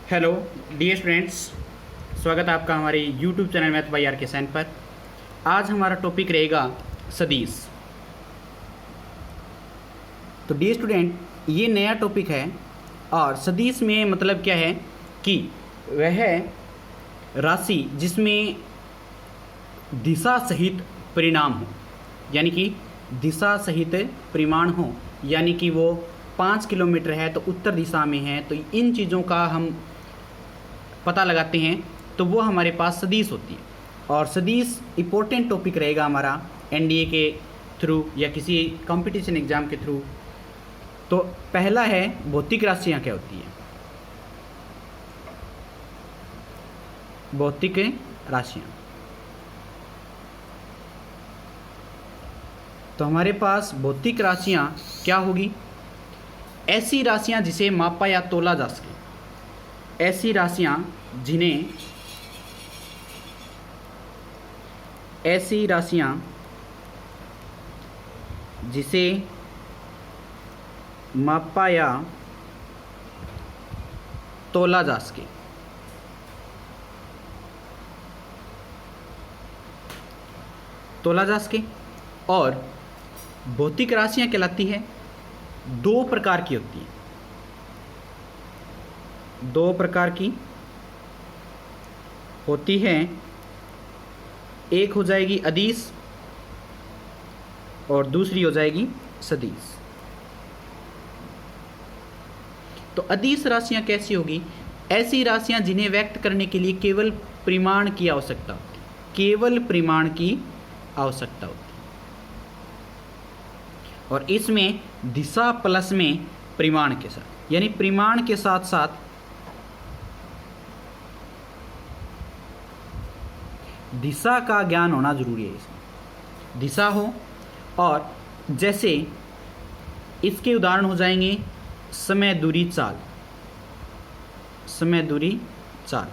Hello dear students, स्वागत है आपका हमारे YouTube channel math by R K Sain पर। आज हमारा टॉपिक रहेगा सदिश। तो डियर स्टूडेंट, ये नया टॉपिक है और सदिश में मतलब क्या है कि वह राशि जिसमें दिशा सहित परिणाम हो, यानी कि दिशा सहित परिमाण हो, यानी कि वो 5 किलोमीटर है तो उत्तर दिशा में है, तो इन चीज़ों का हम पता लगाते हैं तो वो हमारे पास सदिश होती है। और सदिश इम्पोर्टेंट टॉपिक रहेगा हमारा एनडीए के थ्रू या किसी कंपटीशन एग्ज़ाम के थ्रू। तो पहला है भौतिक राशियाँ क्या होती है। भौतिक राशियाँ, तो हमारे पास भौतिक राशियाँ क्या होगी? ऐसी राशियाँ जिसे मापा या तोला जा सके, ऐसी राशियाँ जिन्हें जिसे मापा या तोला जा सके। और भौतिक राशियाँ कहलाती है, दो प्रकार की होती है। दो प्रकार की होती है, एक हो जाएगी अदिश और दूसरी हो जाएगी सदिश। तो अदिश राशियां कैसी होगी? ऐसी राशियां जिन्हें व्यक्त करने के लिए केवल परिमाण की आवश्यकता होती है, केवल परिमाण की आवश्यकता होती है। और इसमें दिशा प्लस में परिमाण के साथ, यानी परिमाण के साथ साथ दिशा का ज्ञान होना जरूरी है। इसमें दिशा हो, और जैसे इसके उदाहरण हो जाएंगे समय दूरी चाल, समय दूरी चाल।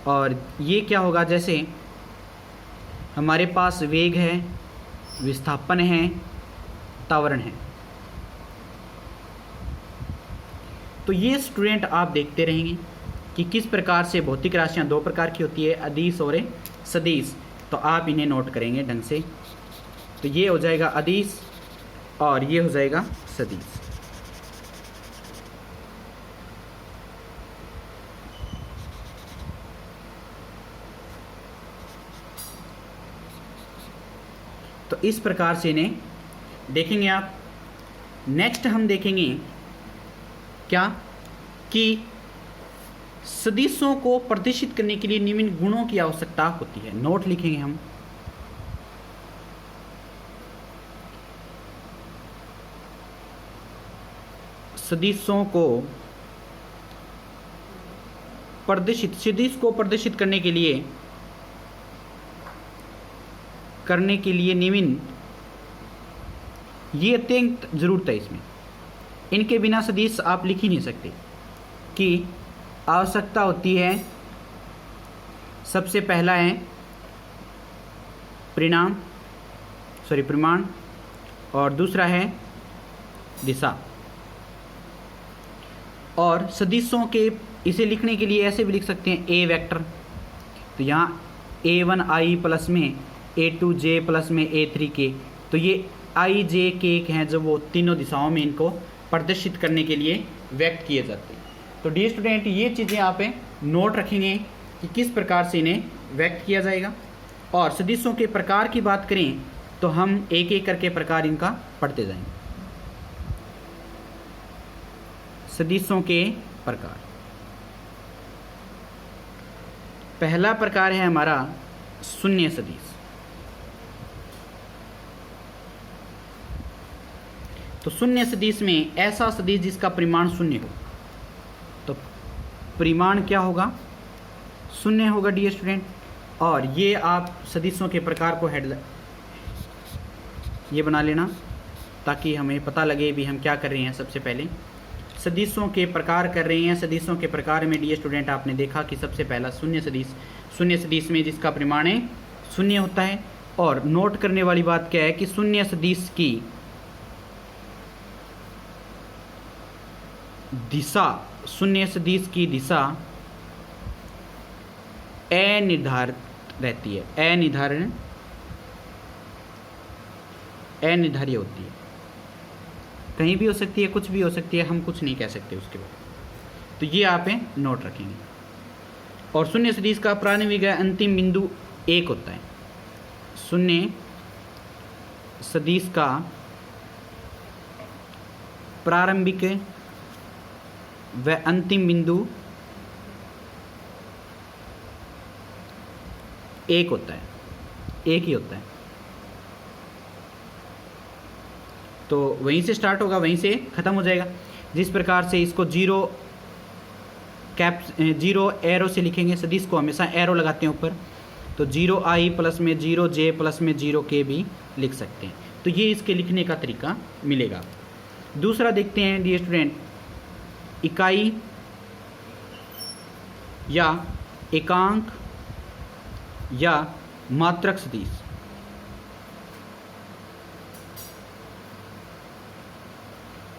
और ये क्या होगा? जैसे हमारे पास वेग है, विस्थापन है, त्वरण है। तो ये स्टूडेंट आप देखते रहेंगे कि किस प्रकार से भौतिक राशियां दो प्रकार की होती है, अदिश और सदिश। तो आप इन्हें नोट करेंगे ढंग से। तो ये हो जाएगा अदिश और ये हो जाएगा सदिश। तो इस प्रकार से इन्हें देखेंगे आप। नेक्स्ट हम देखेंगे क्या कि सदिशों को प्रदर्शित करने के लिए निम्न गुणों की आवश्यकता होती है। नोट लिखेंगे हम। सदिश को प्रदर्शित करने के लिए निम्न, ये अत्यंत जरूरत है इसमें। इनके बिना सदिश आप लिख ही नहीं सकते। कि आवश्यकता होती है, सबसे पहला है परिमाण, और दूसरा है दिशा। और सदिशों के इसे लिखने के लिए ऐसे भी लिख सकते हैं ए वेक्टर। तो यहाँ A1i प्लस में A2j प्लस में A3k। तो ये i j k हैं जो वो तीनों दिशाओं में इनको प्रदर्शित करने के लिए व्यक्त किए जाते हैं। तो डियर स्टूडेंट, ये चीज़ें आप नोट रखेंगे कि किस प्रकार से इन्हें व्यक्त किया जाएगा। और सदिशों के प्रकार की बात करें तो हम एक एक करके प्रकार इनका पढ़ते जाएंगे। सदिशों के प्रकार, पहला प्रकार है हमारा शून्य सदिश। तो शून्य सदिश में ऐसा सदिश जिसका परिमाण शून्य हो। तो परिमाण क्या होगा? शून्य होगा डियर स्टूडेंट। और ये आप सदिशों के प्रकार को ये बना लेना ताकि हमें पता लगे भी हम क्या कर रहे हैं। सबसे पहले सदिशों के प्रकार कर रहे हैं। सदिशों के प्रकार में डियर स्टूडेंट आपने देखा कि सबसे पहला शून्य सदिश। शून्य सदिश में जिसका परिमाण है शून्य होता है। और नोट करने वाली बात क्या है कि शून्य सदिश की दिशा, शून्य सदिश की दिशा अनिर्धारित रहती है, अनिर्धारित होती है, कहीं भी हो सकती है, कुछ भी हो सकती है, हम कुछ नहीं कह सकते उसके बाद। तो ये आप नोट रखेंगे। और शून्य सदिश का प्रारंभिक अंतिम बिंदु 1 होता है। शून्य सदिश का प्रारंभिक व अंतिम बिंदु 1 होता है, एक ही होता है। तो वहीं से स्टार्ट होगा, वहीं से ख़त्म हो जाएगा। जिस प्रकार से इसको जीरो एरो से लिखेंगे, सदिश को हमेशा एरो लगाते हैं ऊपर, तो 0i प्लस में 0j प्लस में 0k भी लिख सकते हैं। तो ये इसके लिखने का तरीका मिलेगा। दूसरा देखते हैं डियर स्टूडेंट, इकाई या एकांक या मात्रक सदिश।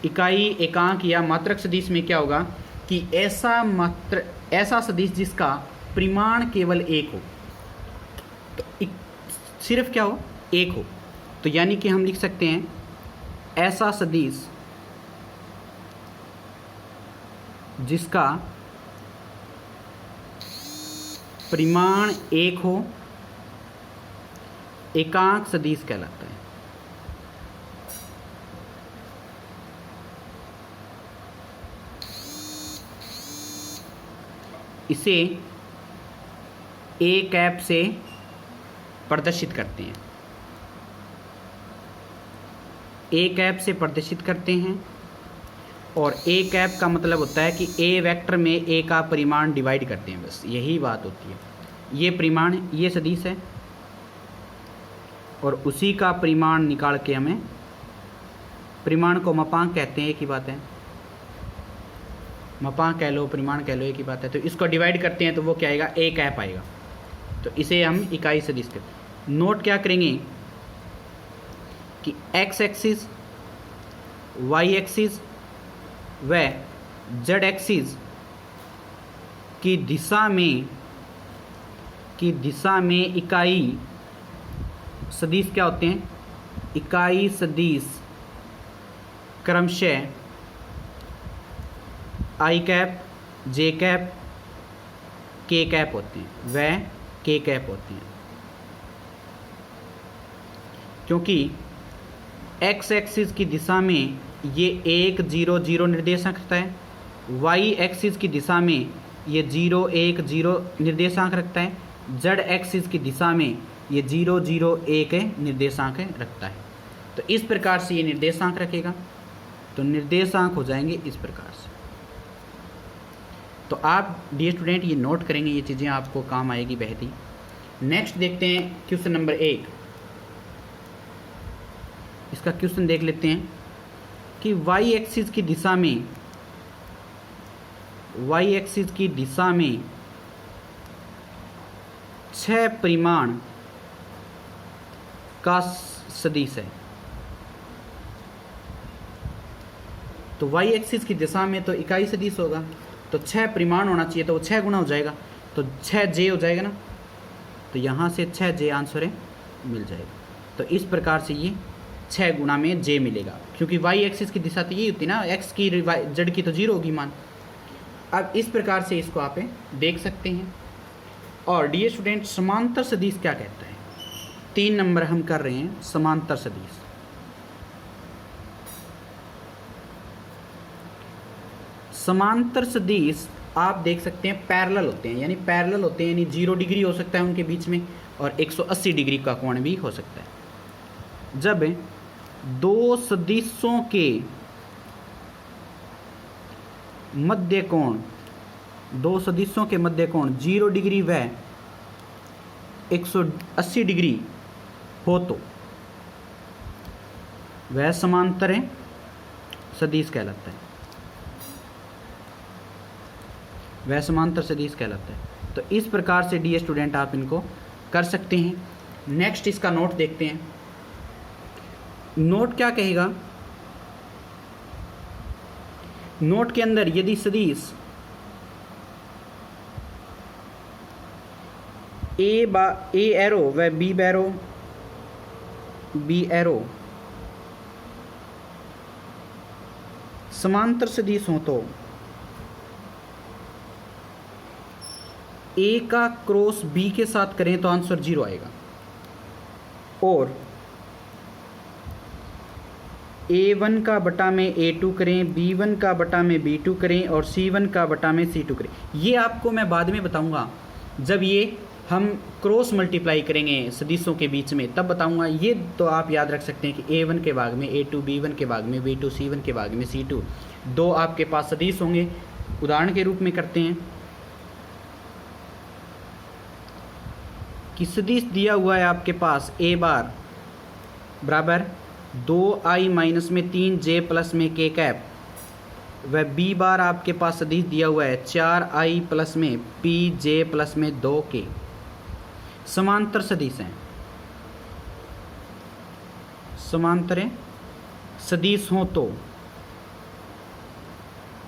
इकाई, एकांक या मात्रक सदिश में क्या होगा कि ऐसा सदिश जिसका परिमाण केवल 1 हो, तो सिर्फ क्या हो, 1 हो। तो यानी कि हम लिख सकते हैं ऐसा सदिश जिसका परिमाण 1 हो, एकांक सदिश कहलाता है। इसे ए कैप से प्रदर्शित करते हैं, ए कैप से प्रदर्शित करते हैं। और ए कैप का मतलब होता है कि ए वेक्टर में ए का परिमाण डिवाइड करते हैं, बस यही बात होती है। ये परिमाण, ये सदिश है और उसी का परिमाण निकाल के हमें, परिमाण को मापांक कहते हैं, एक ही बात है, मापांक कह लो, परिमाण कह लो, एक ही बात है। तो इसको डिवाइड करते हैं तो वो क्या आएगा, ए कैप आएगा। तो इसे हम इकाई सदिश कहते हैं। नोट क्या करेंगे कि एक्स एक्सिस, वाई एक्सिस व जेड एक्सिस की दिशा में इकाई सदिश क्या होते हैं, इकाई सदिश क्रमशः आई कैप, जे कैप, के कैप होते हैं, व के कैप होते हैं। क्योंकि एक्स एक्सिस की दिशा में ये 1 0 0 निर्देशांक रखता है, वाई एक्सिस की दिशा में ये 0 1 0 निर्देशांक रखता है, जेड एक्सिस की दिशा में ये 0 0 1 निर्देशांक रखता है। तो इस प्रकार से ये निर्देशांक रखेगा, तो निर्देशांक हो जाएंगे इस प्रकार से। तो आप डियर स्टूडेंट ये नोट करेंगे, ये चीज़ें आपको काम आएगी बेहद ही। नेक्स्ट देखते हैं क्वेश्चन नंबर 1। इसका क्वेश्चन देख लेते हैं कि वाई एक्सिस की दिशा में 6 परिमाण का सदिश है। तो वाई एक्सिस की दिशा में तो इकाई सदिश होगा, तो 6 परिमाण होना चाहिए, तो वो 6 गुना हो जाएगा, तो 6j हो जाएगा ना। तो यहाँ से 6j आंसर है, मिल जाएगा। तो इस प्रकार से ये 6 गुना में j मिलेगा, क्योंकि y एक्सिस की दिशा तो यही होती है ना, x की z की तो 0 होगी मान। अब इस प्रकार से इसको आप देख सकते हैं। और डियर स्टूडेंट, समांतर सदिश क्या कहता है? 3 नंबर हम कर रहे हैं समांतर सदिश। समांतर सदिश आप देख सकते हैं पैरेलल होते हैं, यानी 0 डिग्री हो सकता है उनके बीच में, और 180 डिग्री का कोण भी हो सकता है। जब दो सदिशों के मध्य कोण 0 डिग्री व 180 डिग्री हो तो वह समांतर सदिश कहलाता है, वह समांतर सदिश कहलाता है। तो इस प्रकार से डी स्टूडेंट आप इनको कर सकते हैं। नेक्स्ट इसका नोट देखते हैं। नोट क्या कहेगा नोट के अंदर यदि सदिश ए एरो व बी एरो समांतर सदिश हो तो ए का क्रॉस बी के साथ करें तो आंसर 0 आएगा, और A1 का बटा में A2 करें, B1 का बटा में B2 करें और C1 का बटा में C2 करें। ये आपको मैं बाद में बताऊंगा, जब ये हम क्रॉस मल्टीप्लाई करेंगे सदिशों के बीच में तब बताऊंगा। ये तो आप याद रख सकते हैं कि A1 के भाग में A2, B1 के भाग में B2, C1 के भाग में C2, दो आपके पास सदिश होंगे। उदाहरण के रूप में करते हैं कि सदिश दिया हुआ है आपके पास A बार बराबर 2i माइनस में 3j प्लस में k कैप, वह B बार आपके पास सदिश दिया हुआ है 4i प्लस में pj प्लस में 2k। समांतर सदिश हैं, समांतर सदिश हो तो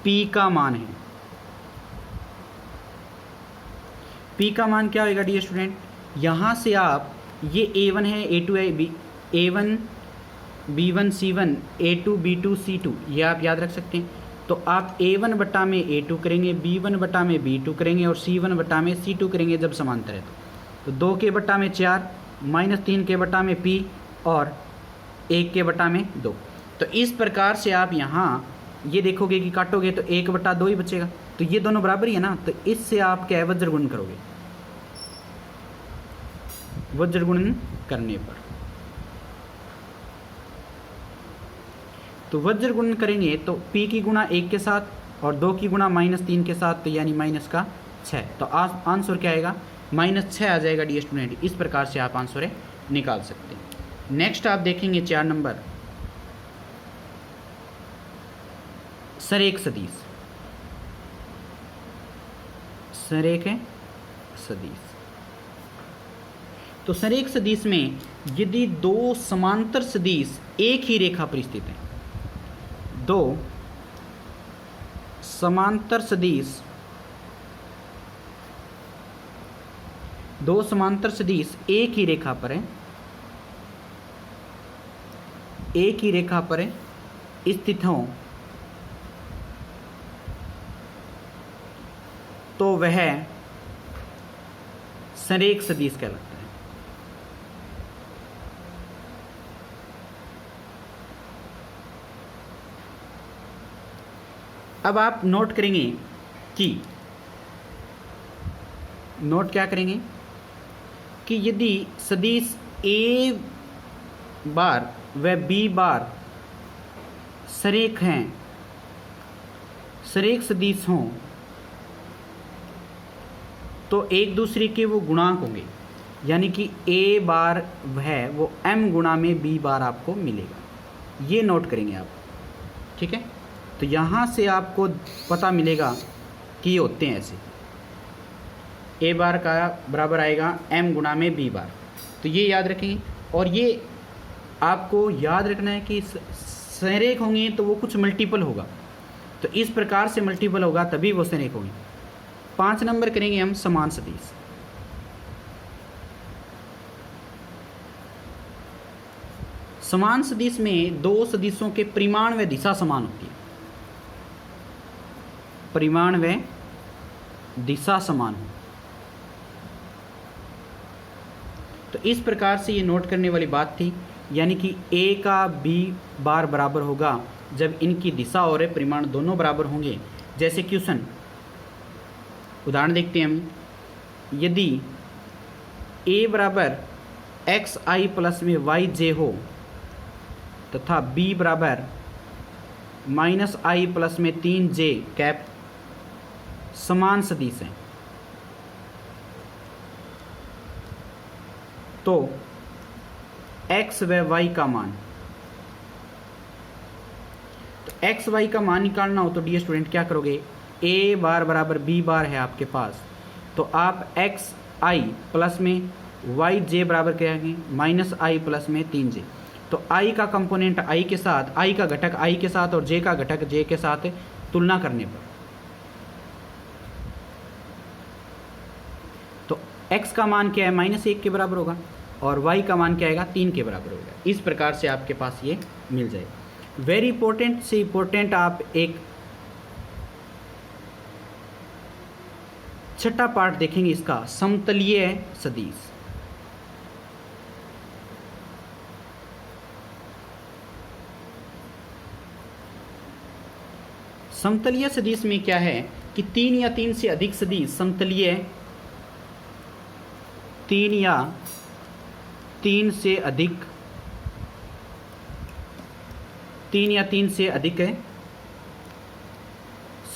p का मान है, p का मान क्या होगा डियर स्टूडेंट? यहाँ से आप ये A1 है, A2 है, A1 B1 C1, A2 B2 C2, ये आप याद रख सकते हैं। तो आप A1 बटा में A2 करेंगे, B1 बटा में B2 करेंगे और C1 बटा में C2 करेंगे जब समांतर है तो 2 के बटा में 4 माइनस 3 के बटा में P और 1 के बटा में 2। तो इस प्रकार से आप यहाँ ये देखोगे कि काटोगे तो 1 बटा 2 ही बचेगा, तो ये दोनों बराबर ही है ना, तो इससे आप क्या है वज्र गुणन करोगे, वज्र गुणन करने पर तो वज्र गुणन करेंगे तो p की गुणा 1 के साथ और 2 की गुणा माइनस 3 के साथ, तो यानी माइनस का 6, तो आंसर क्या आएगा -6 आ जाएगा डियर स्टूडेंट। इस प्रकार से आप आंसर निकाल सकते हैं। नेक्स्ट आप देखेंगे 4 नंबर सरेख सदिश, सरेख सदिश। तो सरेख सदिश में यदि दो समांतर सदिश एक ही रेखा पर स्थित हैं, दो समांतर सदिश एक ही रेखा पर है, एक ही रेखा पर स्थित हों तो वह सरेख सदिश कहलाता है। अब आप नोट करेंगे कि क्या करेंगे कि यदि सदिश A बार व B बार सरेख हैं, सरेख सदिश हों तो एक दूसरे के वो गुणांक होंगे, यानी कि A बार है वो M गुणा में B बार आपको मिलेगा। ये नोट करेंगे आप, ठीक है। तो यहाँ से आपको पता मिलेगा कि ये होते हैं ऐसे, A बार का बराबर आएगा M गुणा में B बार, तो ये याद रखेंगे। और ये आपको याद रखना है कि सरेख होंगे तो वो कुछ मल्टीपल होगा, तो इस प्रकार से मल्टीपल होगा तभी वो सरेख होंगे। 5 नंबर करेंगे हम समान सदिश। समान सदिश में दो सदिशों के परिमाण व दिशा समान होती है, परिमाण व दिशा समान हो, तो इस प्रकार से ये नोट करने वाली बात थी, यानी कि A का B बार बराबर होगा जब इनकी दिशा और परिमाण दोनों बराबर होंगे। जैसे क्वेश्चन उदाहरण देखते हैं हम, यदि A बराबर xi प्लस में yj हो तथा B बराबर -i प्लस में 3j कैप समान सदिश हैं, तो x व y का मान, तो x y का मान निकालना हो तो डियर स्टूडेंट क्या करोगे, A बार बराबर B बार है आपके पास, तो आप xi प्लस में yj बराबर क्या है -i प्लस में 3j, तो i का कंपोनेंट i के साथ, i का घटक i के साथ और j का घटक j के साथ तुलना करने पर। तो x का मान क्या है, -1 के बराबर होगा, और y का मान क्या आएगा, 3 के बराबर होगा। इस प्रकार से आपके पास ये मिल जाएगा। वेरी इंपॉर्टेंट से इंपॉर्टेंट आप एक छठा पार्ट देखेंगे इसका, समतलीय सदिश। समतलीय सदिश में क्या है कि 3 या 3 से अधिक सदिश समतलीय, 3 या 3 से अधिक, 3 या 3 से अधिक है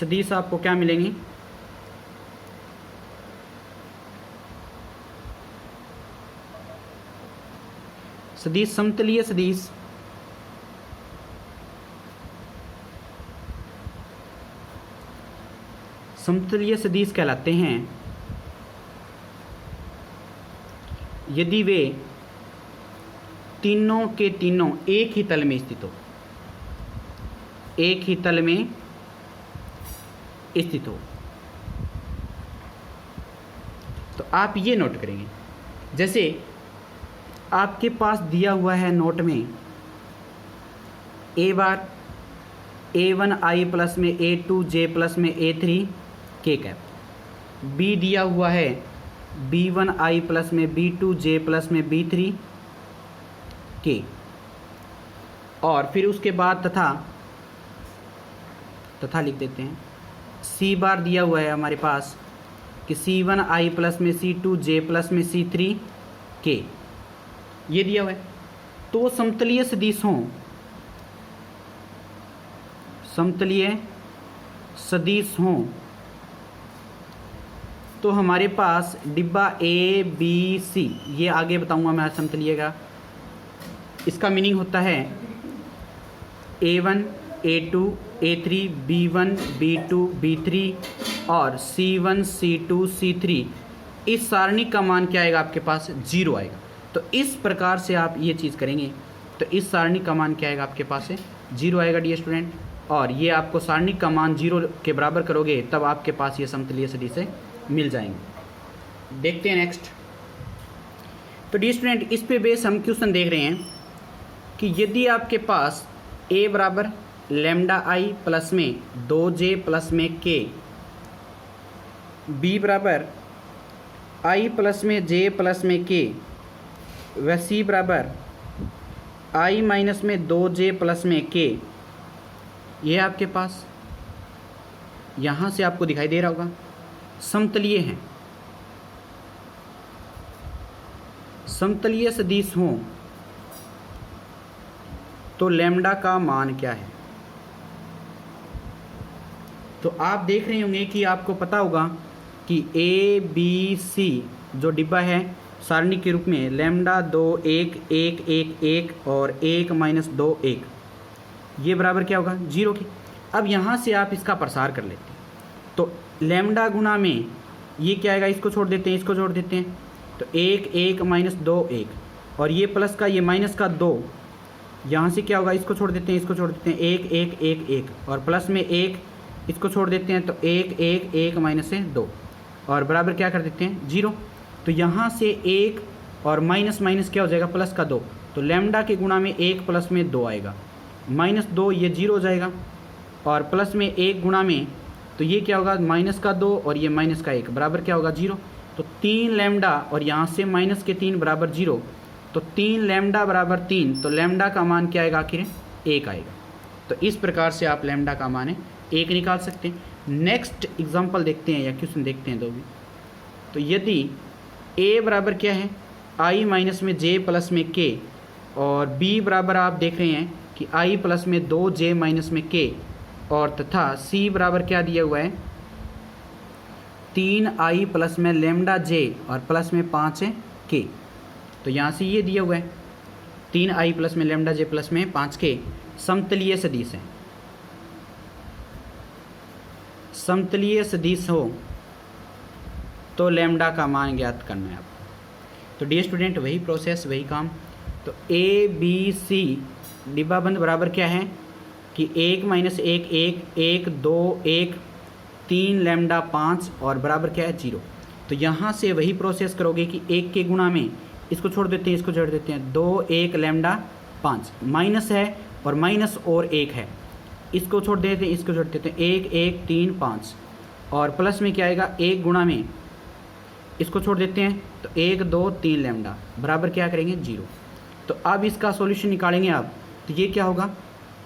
सदिश आपको क्या मिलेंगे, सदिश, समतलीय सदिश समतलीय सदिश कहलाते हैं यदि वे तीनों के तीनों एक ही तल में स्थित हो, एक ही तल में स्थित हो। तो आप ये नोट करेंगे, जैसे आपके पास दिया हुआ है नोट में a बार a1i प्लस में a2j प्लस में a3 k कैप, b दिया हुआ है b1i प्लस में b2j प्लस में b3 k, और फिर उसके बाद तथा लिख देते हैं। c बार दिया हुआ है हमारे पास कि c1i प्लस में c2j प्लस में c3 k, ये दिया हुआ है। तो वो समतलीय सदिश हों, समतलीय सदिश हों, तो हमारे पास डिब्बा ए बी सी, ये आगे बताऊंगा मैं समतलीय का, इसका मीनिंग होता है a1 a2 a3 b1 b2 b3 और c1 c2 c3, इस सारणी का मान क्या आएगा आपके पास, 0 आएगा। तो इस प्रकार से आप ये चीज़ करेंगे तो इस सारणी का मान क्या आएगा आपके पास है, 0 आएगा डियर स्टूडेंट। और ये आपको सारणी का मान 0 के बराबर करोगे तब आपके पास ये समतलीय सदिश मिल जाएंगे। देखते हैं नेक्स्ट। तो डियर स्टूडेंट इस पे बेस हम क्वेश्चन देख रहे हैं कि यदि आपके पास a बराबर लैम्डा आई प्लस में 2j प्लस में k, b बराबर i प्लस में j प्लस में k, व c बराबर i माइनस में 2j प्लस में k, ये आपके पास यहाँ से आपको दिखाई दे रहा होगा समतलीय हैं, समतलीय सदिश हों तो लैम्डा का मान क्या है। तो आप देख रहे होंगे कि आपको पता होगा कि ए बी सी जो डिब्बा है सारणी के रूप में लैम्डा 2 1 1 1 1 और 1 माइनस 2 1, ये बराबर क्या होगा 0 के। अब यहाँ से आप इसका प्रसार कर लेते हैं तो लैम्डा गुना में ये क्या आएगा, इसको छोड़ देते हैं, इसको छोड़ देते हैं, तो 1 1 माइनस 2 1, और ये प्लस का ये माइनस का 2, यहाँ से क्या होगा, इसको छोड़ देते हैं, इसको छोड़ देते हैं, 1 1 1 1 और प्लस में 1, इसको छोड़ देते हैं तो 1 1 1 माइनस से 2 और बराबर क्या कर देते हैं 0। तो यहाँ से 1 और माइनस माइनस क्या हो जाएगा प्लस का 2, तो लैम्डा के गुणा में 1 प्लस में 2 आएगा, माइनस 2 ये 0 हो जाएगा, और प्लस में 1 गुणा में तो ये क्या होगा माइनस का 2 और ये माइनस का 1 बराबर क्या होगा 0। तो 3 लैम्डा और यहाँ से माइनस के 3 बराबर 0, तो 3 लैम्डा बराबर 3, तो लैम्डा का मान क्या आएगा आखिर 1 आएगा। तो इस प्रकार से आप लैम्डा का मान है 1 निकाल सकते हैं। नेक्स्ट एग्जांपल देखते हैं या क्वेश्चन देखते हैं दो भी। तो यदि a बराबर क्या है i माइनस में j प्लस में k, और b बराबर आप देख रहे हैं कि i प्लस में 2j माइनस में k, और तथा c बराबर क्या दिया हुआ है 3i प्लस में लैम्डा j और प्लस में 5 है k। तो यहाँ से ये दिया हुआ है 3i प्लस में लैम्डा j प्लस में 5k समतलीय सदिश है। समतलीय सदिश हो तो लैम्डा का मान ज्ञात करना है आपको। तो डियर स्टूडेंट वही प्रोसेस वही काम। तो ए बी सी डिब्बा बंद बराबर क्या है कि 1 माइनस 1 1 1 2 1 3 लैम्डा 5 और बराबर क्या है 0। तो यहाँ से वही प्रोसेस करोगे कि 1 के गुणा में इसको छोड़ देते हैं, इसको जोड़ देते हैं, 2 1 लैम्डा 5 माइनस है और माइनस और 1 है, इसको छोड़ देते हैं, इसको जोड़ देते हैं, 1 1 3 5 और प्लस में क्या आएगा 1 गुणा में इसको छोड़ देते हैं तो 1 2 3 लैम्डा बराबर क्या करेंगे 0। तो अब इसका सॉल्यूशन निकालेंगे आप, तो ये क्या होगा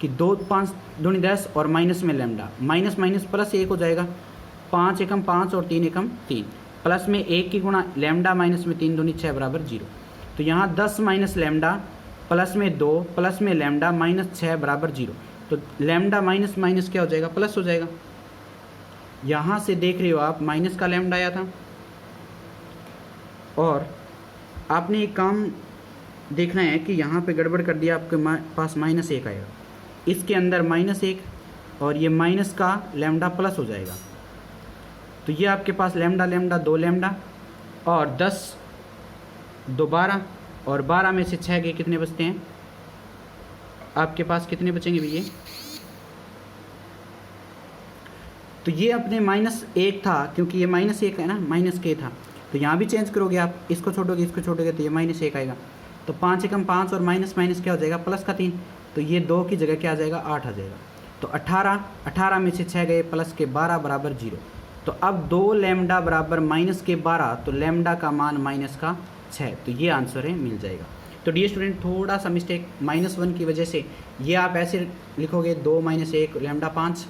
कि 2 5 दूनी 10 और माइनस में लैम्डा, माइनस माइनस प्लस 1 हो जाएगा, 5 एकम 5 और 3 एकम 3, प्लस में 1 की गुणा लैम्डा माइनस में 3 दूनी 6 बराबर 0। तो यहाँ 10 माइनस लैम्डा प्लस में 2 प्लस में लैम्डा माइनस 6 बराबर 0। तो लैम्डा माइनस माइनस क्या हो जाएगा प्लस हो जाएगा। यहाँ से देख रहे हो आप माइनस का लैम्डा आया था और आपने एक काम देखना है कि यहाँ पे गड़बड़ कर दिया, आपके पास माइनस 1 आएगा, इसके अंदर माइनस 1 और ये माइनस का लैम्डा प्लस हो जाएगा। तो ये आपके पास लैम्डा लैम्डा 2 लैम्डा और 10 2 12 और 12 में से 6 के कितने बचते हैं आपके पास, कितने बचेंगे भैया। तो ये अपने माइनस 1 था क्योंकि ये माइनस 1 है ना, माइनस के था, तो यहाँ भी चेंज करोगे आप, इसको छोड़ोगे इसको छोड़ोगे तो ये माइनस 1 आएगा। तो 5 एकम 5 और माइनस माइनस क्या हो जाएगा प्लस का 3, तो ये 2 की जगह क्या आ जाएगा 8 आ जाएगा। तो 18 में से 6 गए प्लस के 12 बराबर 0। तो अब 2 लैम्डा बराबर माइनस के 12, तो लैम्डा का मान माइनस का 6, तो ये आंसर है मिल जाएगा। तो डियर स्टूडेंट थोड़ा सा मिस्टेक -1 की वजह से ये आप ऐसे लिखोगे 2 माइनस 1 लैम्डा 5,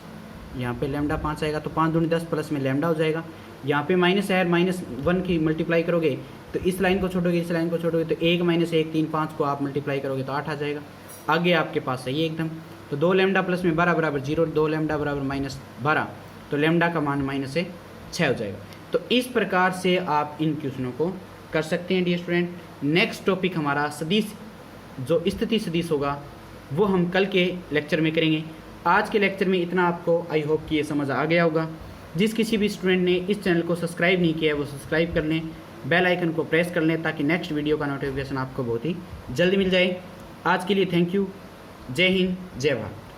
यहाँ पे लैम्डा 5 आएगा तो 5 दूनी 10 प्लस में लैम्डा हो जाएगा। यहाँ पे माइनस है, -1 की मल्टीप्लाई करोगे तो इस लाइन को छोड़ोगे इस लाइन को छोड़ोगे तो 1 माइनस 1 3 5 को आप मल्टीप्लाई करोगे तो 8 आ जाएगा। आगे आपके पास सही है एकदम। तो 2 लैम्डा प्लस में 12 बराबर 0, 2 लैम्डा बराबर -12, तो लैम्डा का मान माइनस से 6 हो जाएगा। तो इस प्रकार से आप इन क्वेश्चनों को कर सकते हैं डियर स्टूडेंट। नेक्स्ट टॉपिक हमारा सदिश, जो स्थिति सदिश होगा वो हम कल के लेक्चर में करेंगे। आज के लेक्चर में इतना आपको आई होप कि ये समझ आ गया होगा। जिस किसी भी स्टूडेंट ने इस चैनल को सब्सक्राइब नहीं किया है वो सब्सक्राइब कर लें, बेल आइकन को प्रेस कर लें ताकि नेक्स्ट वीडियो का नोटिफिकेशन आपको बहुत ही जल्दी मिल जाए। आज के लिए थैंक यू। जय हिंद, जय भारत।